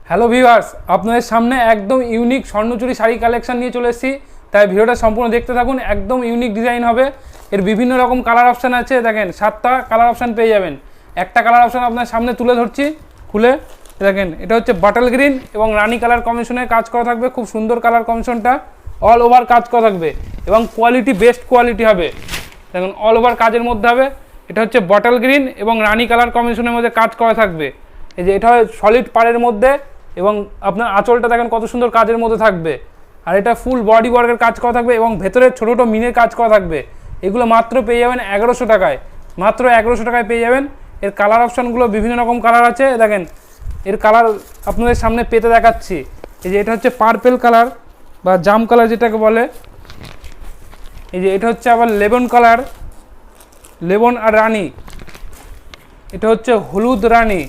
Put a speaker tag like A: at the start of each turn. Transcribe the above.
A: Hello viewers, আপনাদের সামনে একদম ইউনিক স্বর্ণচুরি শাড়ি কালেকশন নিয়ে চলে এসেছি। তাই ভিডিওটা সম্পূর্ণ দেখতে থাকুন। একদম ইউনিক ডিজাইন হবে। এর বিভিন্ন রকম কালার অপশান আছে। দেখেন 7টা কালার অপশান পেয়ে যাবেন। একটা কালার অপশান আপনার সামনে তুলে ধরছি খুলে। দেখেন এটা হচ্ছে বাটল গ্রিন এবং রানি কালার কম্বিনেশনের কাজ করা থাকবে। খুব সুন্দর কালার কম্বিনেশনটা, অল ওভার কাজ করা থাকবে এবং কোয়ালিটি বেস্ট কোয়ালিটি হবে। দেখুন অল ওভার কাজের মধ্যে হবে। এটা হচ্ছে বটল গ্রিন এবং রানি কালার কম্বিনেশনের মধ্যে কাজ করা থাকবে। এই যে এটা হয় সলিড পাড়ের মধ্যে এবং আপনার আঁচলটা দেখেন কত সুন্দর কাজের মধ্যে থাকবে। আর এটা ফুল বডি ওয়ার্কের কাজ করা থাকবে এবং ভেতরে ছোটো ছোটো মিনের কাজ করা থাকবে। এগুলো মাত্র পেয়ে যাবেন 1100 টাকায়। মাত্র 1100 টাকায় পেয়ে যাবেন। এর কালার অপশানগুলো বিভিন্ন রকম কালার আছে। দেখেন এর কালার আপনাদের সামনে পেতে দেখাচ্ছি। এই যে এটা হচ্ছে পার্পেল কালার বা জাম কালার যেটাকে বলে। এই যে এটা হচ্ছে আবার লেমন কালার, লেমন আর রানি। এটা হচ্ছে হলুদ রানি।